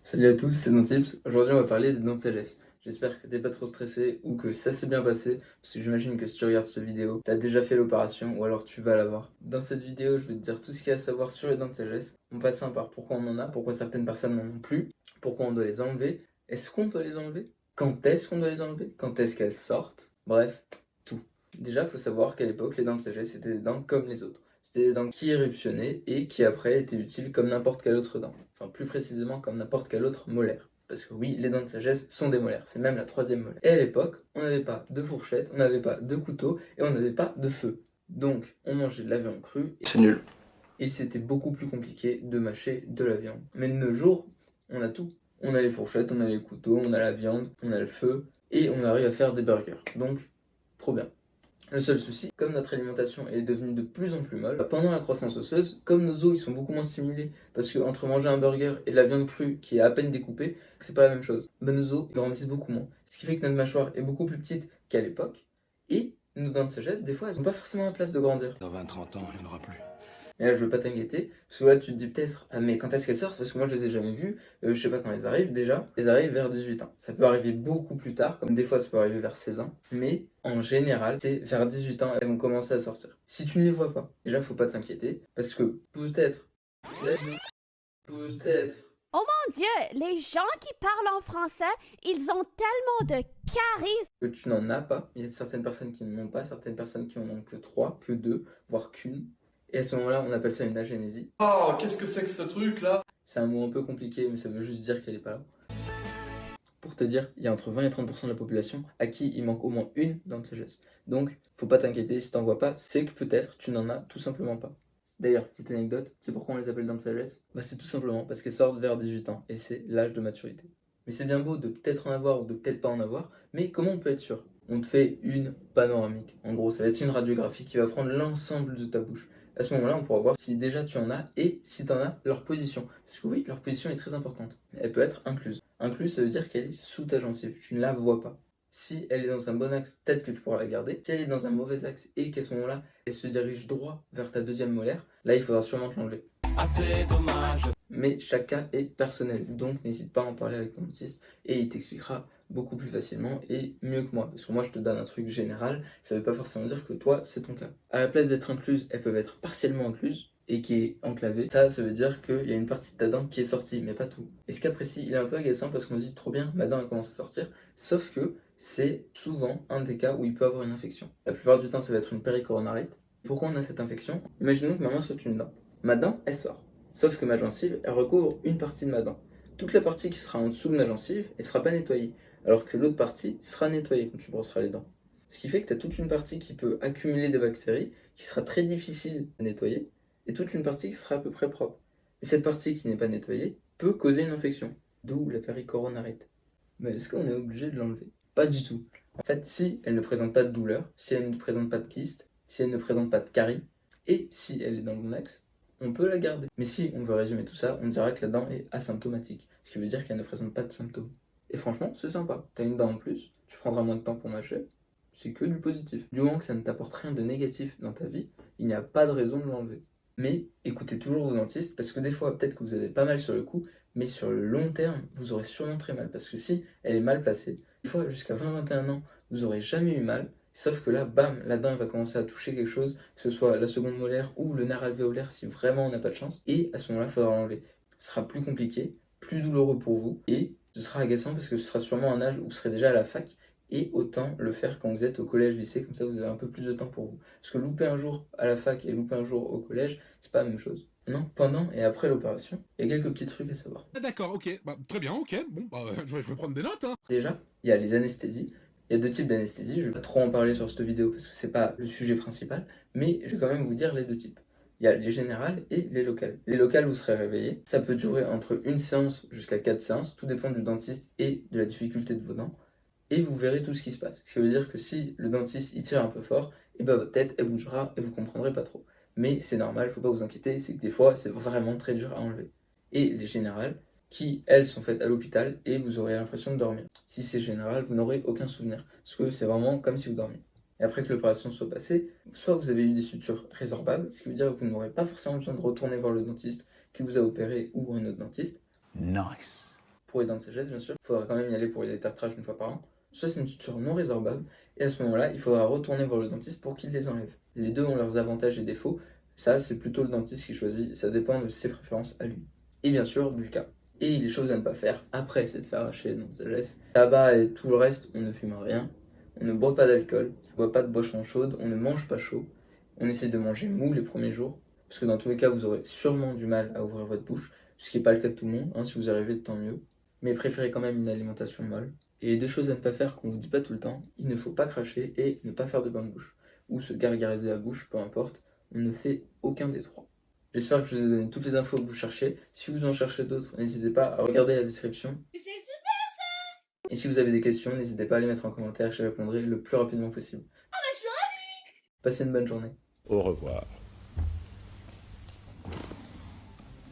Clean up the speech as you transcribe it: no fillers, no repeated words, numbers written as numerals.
Salut à tous, c'est Dantips. Aujourd'hui, on va parler des dents de sagesse. J'espère que t'es pas trop stressé ou que ça s'est bien passé, parce que j'imagine que si tu regardes cette vidéo, t'as déjà fait l'opération ou alors tu vas l'avoir. Dans cette vidéo, je vais te dire tout ce qu'il y a à savoir sur les dents de sagesse, en passant par pourquoi on en a, pourquoi certaines personnes n'en ont plus, pourquoi on doit les enlever, est-ce qu'on doit les enlever, quand est-ce qu'on doit les enlever, quand est-ce qu'elles sortent, bref, tout. Déjà, il faut savoir qu'à l'époque, les dents de sagesse étaient des dents comme les autres. C'était des dents qui éruptionnaient et qui après étaient utiles comme n'importe quelle autre dent. Enfin, plus précisément comme n'importe quelle autre molaire. Parce que oui, les dents de sagesse sont des molaires, c'est même la troisième molaire. Et à l'époque, on n'avait pas de fourchette, on n'avait pas de couteau et on n'avait pas de feu. Donc, on mangeait de la viande crue. C'est nul. Et c'était beaucoup plus compliqué de mâcher de la viande. Mais de nos jours, on a tout. On a les fourchettes, on a les couteaux, on a la viande, on a le feu et on arrive à faire des burgers. Donc, trop bien. Le seul souci, comme notre alimentation est devenue de plus en plus molle, pendant la croissance osseuse, comme nos os ils sont beaucoup moins stimulés, parce que entre manger un burger et de la viande crue qui est à peine découpée, c'est pas la même chose. Nos os grandissent beaucoup moins, ce qui fait que notre mâchoire est beaucoup plus petite qu'à l'époque, et nos dents de sagesse, des fois, elles n'ont pas forcément la place de grandir. Dans 20-30 ans, il n'y en aura plus. Et là, je veux pas t'inquiéter, parce que là, tu te dis peut-être, ah mais quand est-ce qu'elles sortent? Parce que moi, je les ai jamais vues, je sais pas quand elles arrivent déjà. Elles arrivent vers 18 ans. Ça peut arriver beaucoup plus tard, comme des fois, ça peut arriver vers 16 ans. Mais en général, c'est vers 18 ans, elles vont commencer à sortir. Si tu ne les vois pas, déjà, faut pas t'inquiéter, parce que peut-être, Oh mon Dieu, les gens qui parlent en français, ils ont tellement de charisme. que tu n'en as pas. Il y a certaines personnes qui n'en ont pas, certaines personnes qui en ont que 3, que 2, voire qu'une. Et à ce moment-là, on appelle ça une agénésie. Oh, qu'est-ce que c'est que ce truc là? C'est un mot un peu compliqué, mais ça veut juste dire qu'elle est pas là. Pour te dire, il y a entre 20 et 30% de la population à qui il manque au moins une dent de sagesse. Donc, faut pas t'inquiéter, si t'en vois pas, c'est que peut-être tu n'en as tout simplement pas. D'ailleurs, petite anecdote, c'est pourquoi on les appelle dents de sagesse? Bah c'est tout simplement parce qu'elles sortent vers 18 ans, et c'est l'âge de maturité. Mais c'est bien beau de peut-être en avoir ou de peut-être pas en avoir, mais comment on peut être sûr? On te fait une panoramique. En gros, ça va être une radiographie qui va prendre l'ensemble de ta bouche. À ce moment-là, on pourra voir si déjà tu en as et si tu en as leur position. Parce que oui, leur position est très importante. Elle peut être incluse. Incluse, ça veut dire qu'elle est sous ta gencive. Tu ne la vois pas. Si elle est dans un bon axe, peut-être que tu pourras la garder. Si elle est dans un mauvais axe et qu'à ce moment-là, elle se dirige droit vers ta deuxième molaire, là, il faudra sûrement te l'enlever. Ah, c'est dommage. Mais chaque cas est personnel, donc n'hésite pas à en parler avec ton dentiste et il t'expliquera beaucoup plus facilement et mieux que moi. Parce que moi je te donne un truc général, ça veut pas forcément dire que toi c'est ton cas. À la place d'être incluse, elles peuvent être partiellement incluses et qui est enclavée. Ça veut dire qu'il y a une partie de ta dent qui est sortie, mais pas tout. Et ce cas précis, il est un peu agaçant parce qu'on se dit trop bien, ma dent elle commence à sortir, sauf que c'est souvent un des cas où il peut avoir une infection. La plupart du temps ça va être une péricoronarite. Pourquoi on a cette infection? Imaginons que ma main saute une dent. Ma dent, elle sort. Sauf que ma gencive, elle recouvre une partie de ma dent. Toute la partie qui sera en dessous de ma gencive, elle ne sera pas nettoyée. Alors que l'autre partie sera nettoyée quand tu brosseras les dents. Ce qui fait que tu as toute une partie qui peut accumuler des bactéries, qui sera très difficile à nettoyer, et toute une partie qui sera à peu près propre. Et cette partie qui n'est pas nettoyée peut causer une infection, d'où la péricoronarite. Mais est-ce qu'on est obligé de l'enlever? Pas du tout. En fait, si elle ne présente pas de douleur, si elle ne présente pas de kyste, si elle ne présente pas de carie, et si elle est dans le bon axe, on peut la garder. Mais si on veut résumer tout ça, on dira que la dent est asymptomatique, ce qui veut dire qu'elle ne présente pas de symptômes. Et franchement, c'est sympa. T'as une dent en plus, tu prendras moins de temps pour mâcher, c'est que du positif. Du moment que ça ne t'apporte rien de négatif dans ta vie, il n'y a pas de raison de l'enlever. Mais écoutez toujours vos dentistes, parce que des fois, peut-être que vous avez pas mal sur le coup, mais sur le long terme, vous aurez sûrement très mal. Parce que si elle est mal placée, des fois jusqu'à 20-21 ans, vous aurez jamais eu mal, sauf que là, bam, la dent elle va commencer à toucher quelque chose, que ce soit la seconde molaire ou le nerf alvéolaire si vraiment on n'a pas de chance. Et à ce moment-là, il faudra l'enlever. Ce sera plus compliqué, plus douloureux pour vous, et ce sera agaçant parce que ce sera sûrement un âge où vous serez déjà à la fac, et autant le faire quand vous êtes au collège, lycée, comme ça vous avez un peu plus de temps pour vous. Parce que louper un jour à la fac et louper un jour au collège, c'est pas la même chose. Non, pendant et après l'opération, il y a quelques petits trucs à savoir. Ah, d'accord, ok. Bah, très bien, ok. Bon, bah, je vais prendre des notes, hein. Déjà, il y a les anesthésies. Il y a deux types d'anesthésie. Je vais pas trop en parler sur cette vidéo parce que c'est pas le sujet principal, mais je vais quand même vous dire les deux types. Il y a les générales et les locales. Les locales, vous serez réveillé. Ça peut durer entre une séance jusqu'à 4 séances. Tout dépend du dentiste et de la difficulté de vos dents. Et vous verrez tout ce qui se passe. Ce qui veut dire que si le dentiste il tire un peu fort, et ben votre tête elle bougera et vous comprendrez pas trop. Mais c'est normal, faut pas vous inquiéter, c'est que des fois c'est vraiment très dur à enlever. Et les générales, qui elles sont faites à l'hôpital et vous aurez l'impression de dormir. Si c'est général, vous n'aurez aucun souvenir, parce que c'est vraiment comme si vous dormiez. Et après que l'opération soit passée, soit vous avez eu des sutures résorbables, ce qui veut dire que vous n'aurez pas forcément besoin de retourner voir le dentiste qui vous a opéré ou un autre dentiste. Nice. pour les dents de sagesse, bien sûr, il faudra quand même y aller pour les détartrages une fois par an, soit c'est une suture non résorbable, et à ce moment-là, il faudra retourner voir le dentiste pour qu'il les enlève. Les deux ont leurs avantages et défauts, ça c'est plutôt le dentiste qui choisit, ça dépend de ses préférences à lui. Et bien sûr, du cas. Et les choses à ne pas faire après, c'est de faire arracher les dents de sagesse. Tabac et tout le reste, on ne fume rien, on ne boit pas d'alcool, on ne boit pas de boissons chaudes, on ne mange pas chaud, on essaie de manger mou les premiers jours, parce que dans tous les cas, vous aurez sûrement du mal à ouvrir votre bouche, ce qui n'est pas le cas de tout le monde, hein, si vous arrivez, tant mieux. Mais préférez quand même une alimentation molle. Et les deux choses à ne pas faire qu'on vous dit pas tout le temps, il ne faut pas cracher et ne pas faire de bain de bouche. Ou se gargariser la bouche, peu importe, on ne fait aucun des trois. J'espère que je vous ai donné toutes les infos que vous cherchez. Si vous en cherchez d'autres, n'hésitez pas à regarder la description. Et si vous avez des questions, n'hésitez pas à les mettre en commentaire, je répondrai le plus rapidement possible. Passez une bonne journée. Au revoir.